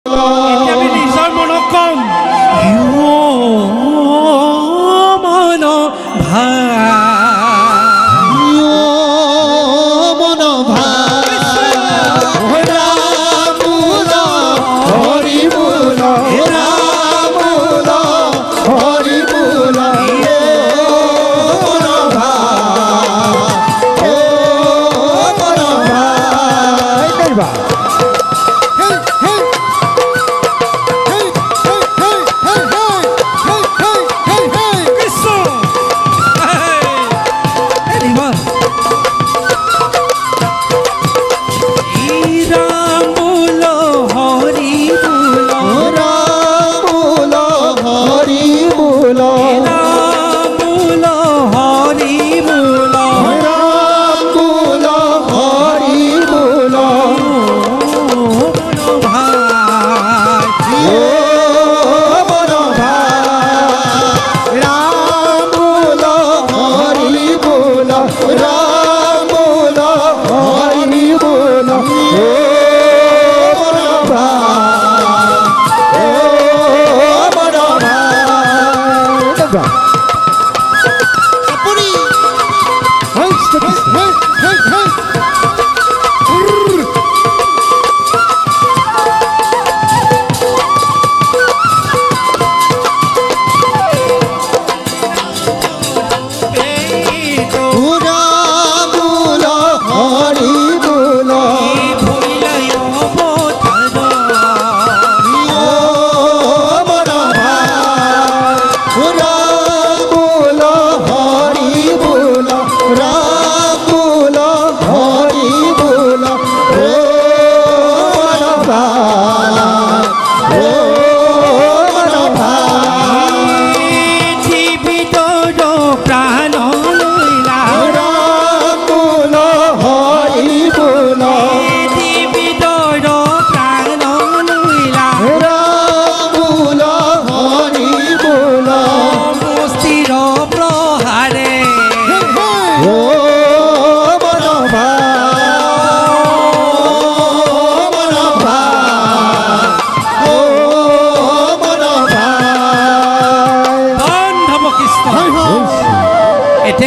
এতিয়া আমি নিজৰ মনক কম মন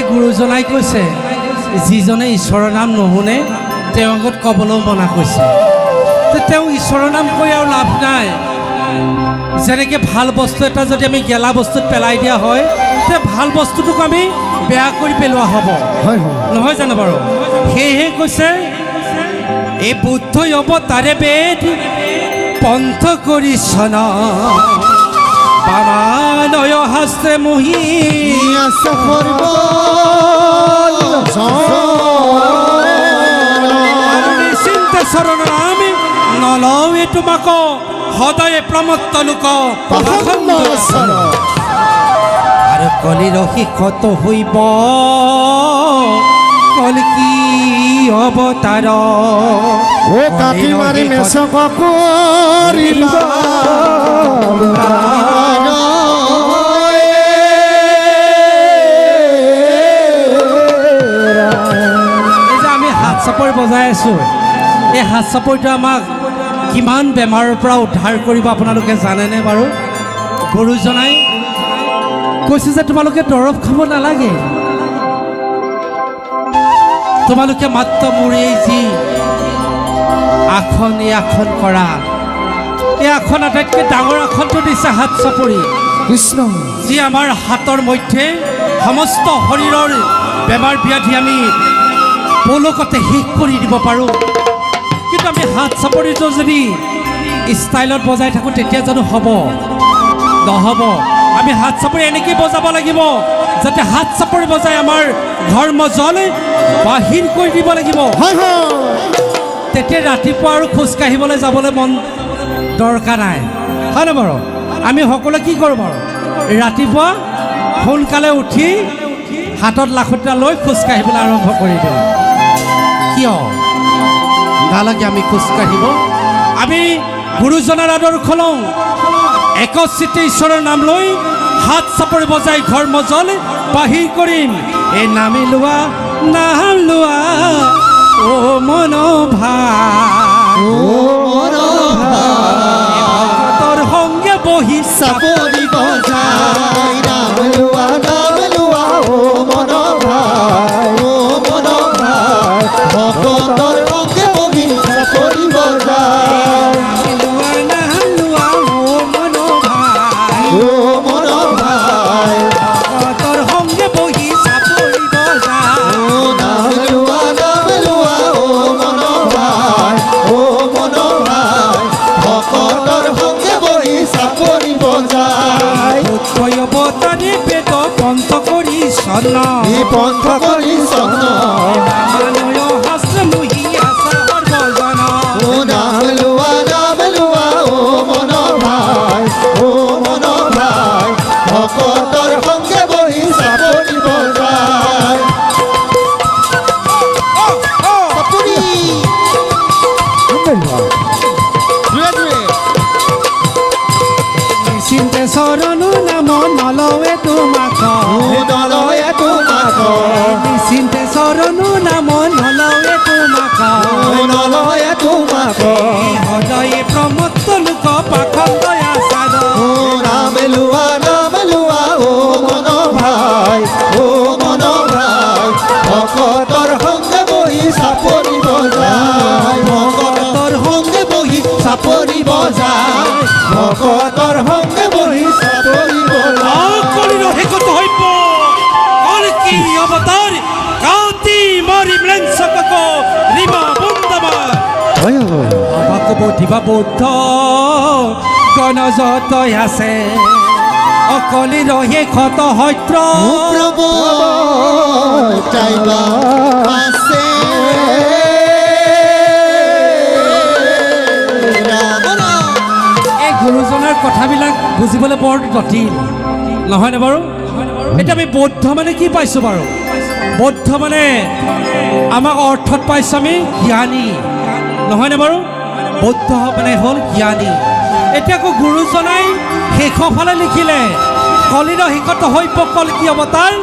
গুৰুজনাই কৈছে যিজনে ঈশ্বৰৰ নাম নুশুনে তেওঁ আগত ক'বলৈও মনা কৈছে তেওঁ ঈশ্বৰৰ নাম কৈ আৰু লাভ নাই যেনেকৈ ভাল বস্তু এটা যদি আমি গেলা বস্তুত পেলাই দিয়া হয় তে ভাল বস্তুটোক আমি বেয়া কৰি পেলোৱা হ'ব নহয় জানো বাৰু সেয়েহে কৈছে এই বুদ্ধই অৱতাৰে বেদ পন্থ কৰি চনা পামানয় শাস্ত্ৰে মোহি নিশ্চিন্তে চৰণ নামি নলৱে তোমাক সদায় প্ৰমত্ত লোক আৰু কলিৰ শিক্ষত হইব কলকি অৱতাৰ কাটি মাৰি মেচক কৰিবা চাপৰি বজাই আছোঁ এই হাত চাপৰিটো আমাক কিমান বেমাৰৰ পৰা উদ্ধাৰ কৰিব আপোনালোকে জানেনে বাৰু গুৰুজনাই কৈছে যে তোমালোকে দৰৱ খাব নালাগে তোমালোকে মাত্ৰ মোৰ এই যি আসন এই আসন কৰা এই আসন আটাইতকৈ ডাঙৰ আসনটো দিছে হাত চাপৰি কৃষ্ণ যি আমাৰ হাতৰ মধ্যে সমস্ত শৰীৰৰ বেমাৰ ব্যাধি আমি পলকতে শেষ কৰি দিব পাৰোঁ কিন্তু আমি হাত চাপৰিটো যদি ষ্টাইলত বজাই থাকোঁ তেতিয়া জানো হ'ব নহ'ব আমি হাত চাপৰি এনেকৈ বজাব লাগিব যাতে হাত চাপৰি বজাই আমাৰ ধৰ্ম জল বাহিৰ কৰি দিব লাগিব তেতিয়া ৰাতিপুৱা আৰু খোজকাঢ়িবলৈ যাবলৈ মন দৰকাৰ নাই হয়নে বাৰু আমি সকলোৱে কি কৰোঁ বাৰু ৰাতিপুৱা সোনকালে উঠি হাতত লাখুটা লৈ খোজকাঢ়িবলৈ আৰম্ভ কৰি দিওঁ কিয় নালাগে আমি খোজকাঢ়িব আমি গুৰুজনাৰ আদৰ্শ লওঁ একচিতে ঈশ্বৰৰ নাম লৈ হাত চাপৰি বজাই ঘৰ মজল বাহিৰ কৰিম এই নামি লোৱা নাম লোৱা ও মন ভাই বহি চাপৰি বজাই নাম লোৱা ও মন ভাই ও মন ভাই ভকতৰ সঙ্গে বহি চাপৰি বজাই ও মন ভাই ভকতৰ সংগে বহি চাপৰি বজাই ও নাম লোৱা ও মন ভাই ও মন ভাই ভকতৰ সঙ্গে বহি চাপৰি বজাই অৱতাৰী বেদ পন্থ কৰি চন্ন ই পন্থ কৰি চন্ন মানয় শাস্ত্ৰ মুহি আছা সৰ্বজন ও নাম লোৱা ও মন ভাই ও মন ভাই ভকতৰ সঙ্গে বহি চাপৰি বজাই চাপৰি চিন্তে চৰণো নাম নলৱে তোমাক নলয়ে তোমাক চিন্তে চৰণো নাম নলৱে তোমাক নলয়ে তোমাক হৃদয়ে প্ৰমত্ত লোক পাখণ্ডয় আচাৰ ও নাম লোৱা ও মন ভাই ও মন ভাই ভকতৰ সঙ্গে বহি চাপৰি বজাই ভকতৰ সঙ্গে বহি চাপৰি বজাই ভকতৰ সঙ্গে বহি চাপৰি বজাই কলিৰ শেষত হইব কলকি অৱতাৰ কাতি মাৰি ম্লেঞ্চকক ৰিমা বন্দমা অবাকব দিবা বৌদ্ধ গণজত আছে অকলিৰ শেষত সত্য প্ৰভু টাইবা আছে এই গুৰুজনাৰ কথাবিলাক বুজিবলৈ বৰ জটিল নহয়নে বাৰু এতিয়া আমি বৌদ্ধ মানে কি পাইছোঁ বাৰু বৌদ্ধ মানে আমাক অৰ্থত পাইছোঁ আমি জ্ঞানী নহয়নে বাৰু বৌদ্ধ মানে হ'ল জ্ঞানী এতিয়া আকৌ গুৰুজনাই শেষৰ ফালে লিখিলে কলিৰ শেষত হৈব কলকি অৱতাৰ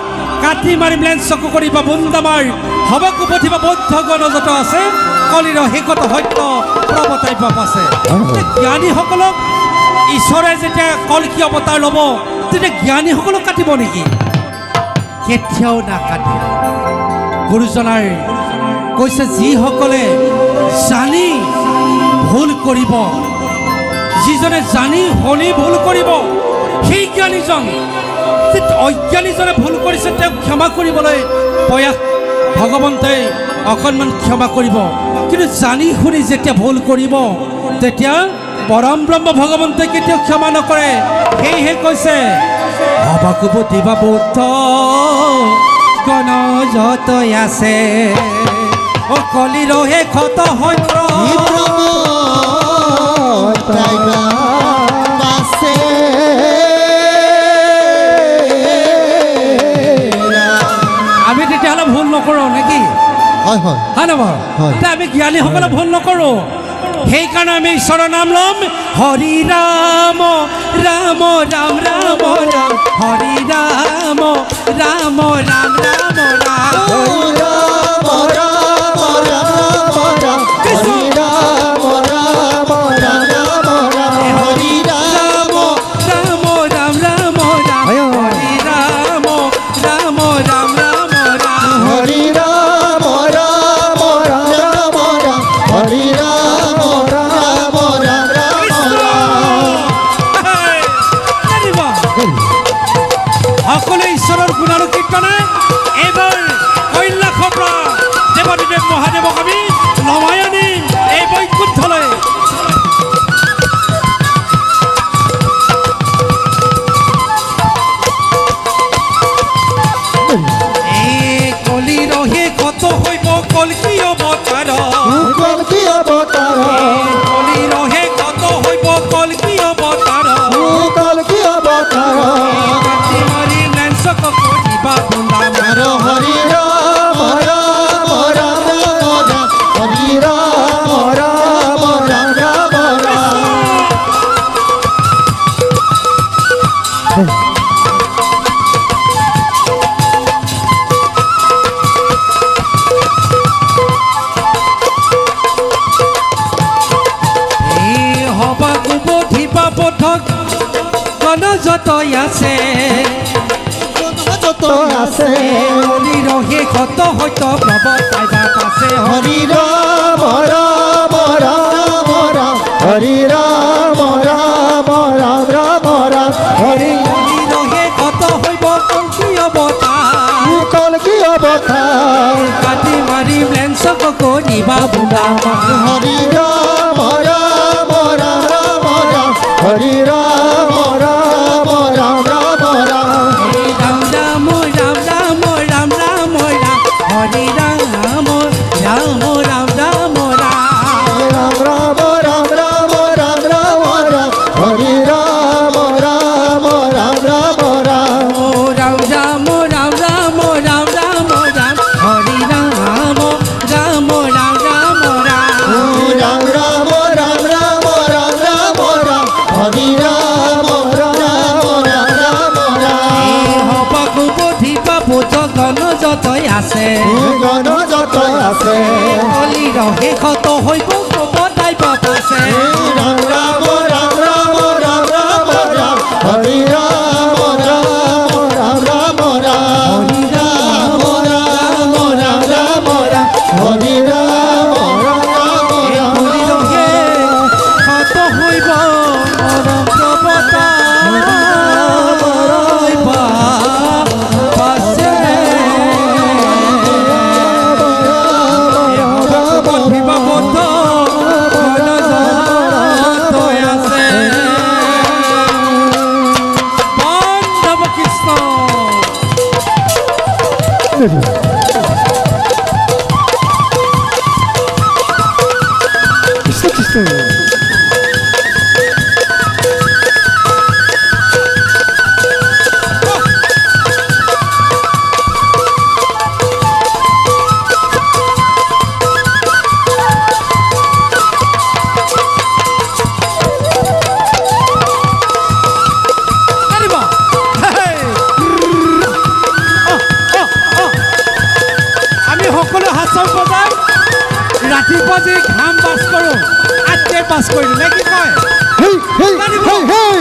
কাটি মাৰি ম্লেন চকু কৰিব বুন্দামাৰ হবকো পঠিবা বৌদ্ধ গণজত আছে কলিৰ শেষত সত্য প্ৰৱতাই পাপ আছে জ্ঞানীসকলক ঈশ্বৰে যেতিয়া কলকি অৱতাৰ ল'ব তেতিয়া জ্ঞানীসকলক কাটিব নেকি কেতিয়াও নাকাটে গুৰুজনাৰ কৈছে যিসকলে জানি ভুল কৰিব যিজনে জানি শুনি ভুল কৰিব সেই জ্ঞানীজন অজ্ঞানীজনে ভুল কৰিছে তেওঁক ক্ষমা কৰিবলৈ প্ৰয়াস ভগৱন্তই অকণমান ক্ষমা কৰিব কিন্তু জানি শুনি যেতিয়া ভুল কৰিব তেতিয়া পৰম ব্ৰহ্ম ভগৱন্তই কেতিয়াও ক্ষমা নকৰে সেয়েহে কৈছে অবাকুব দিবা বৌদ্ধ গণজত আছে অকলিৰ শেষত সত্য প্ৰভু টাইবা আছে আমি তেতিয়াহ'লে ভুল নকৰোঁ নেকি হয় হয় হয় নে বাৰু হয়। এতিয়া আমি জ্ঞানীসকলে ভুল নকৰোঁ সেইকাৰণে আমি ঈশ্বৰৰ নাম ল'ম হৰি ৰাম ৰাম ৰাম ৰাম ৰাম হৰি ৰাম ৰাম ৰাম ৰাম ৰাম ৰাম ৰাম ৰাম ৰাম ৰাম হৰি ৰাম ৰাম ৰাম ৰাম ৰাম সকলো ঈশ্বৰৰ গুণানুকীৰ্তনে এইবাৰ কৈলাশৰ পৰা দেৱদেৱ মহাদেৱক আমি নমাই আনিম এই বৈকুণ্ঠলৈ এই কলিৰ শেষত হৈব কলকি অৱতাৰ কলিৰ শেষত হৈব কলকি অৱতাৰ কাটি মাৰি লেঞ্চকক দিবা বুন্দামাৰ হৰি ৰাম ৰাম ৰাম ৰাম হৰি ৰাম ৰাম ৰাম ৰাম ৰাম এই হবাকো বধিবা বধক যতই আছে যত আছে কলিৰ শেষত হয়তো প্ৰৱৰ্তাই বাট আছে হৰি ৰাম ৰাম ৰাম ৰাম হৰি ৰাম ৰাম ৰাম ৰাম ৰাম হৰি কলিৰ শেষত হইব কল্কি অৱতাৰ কলকি অৱতাৰ কাটি মাৰি লেঞ্চক কৰিবা বুঢ়া হৰি ৰাম ৰাম ৰাম ৰাম ৰাম হৰি ৰাম ৰাম ৰাম ৰাম ৰাম ৰাম ৰাম ৰাম ৰাম ৰাম ৰাম ৰাম হৰি ৰাম ৰাম ৰাম ৰাম ৰাম ৰাম ৰাম ৰাম ৰাম ৰাম ৰাম হৰি ৰাম ৰাম ৰাম ৰাম ৰাম ৰাম ৰাম ৰাম ৰাম ৰাম ৰাম ৰাম হৰি ৰাম ৰাম ৰাম ৰাম ৰাম ৰাম ৰাম ৰাম ৰাম ৰাম ৰাম ৰাম হৰি ৰাম ৰাম ৰাম ৰাম ৰাম হবাকো বুধিবা বুধ গণ যতই আছে গণ যত আছে কলিৰ শেষত হইব কবতাই বাট আছে ৰাম ৰাম ৰাম ৰাম ৰাম ৰাম ৰাম হৰি ৰাম ৰাম ৰাম ৰাম ৰাম হৰি ৰাম ৰাম ৰাম ৰাম ৰাম হৰি ৰাম ৰাম ৰাম কলিৰ শেষত হইব কবতাই বাট আছে বুধিবা বুধ গণ যতই আছে পাণ্ডৱ কৃষ্ণ আনিবা আমি সকলো হাতৰ বজাই ৰাতিপুৱা যি ঘাম বাছ কৰোঁ আজিয়ে বাছ কৰিলোঁ নে কি কয় হেই হেই জানিব। হেই হেই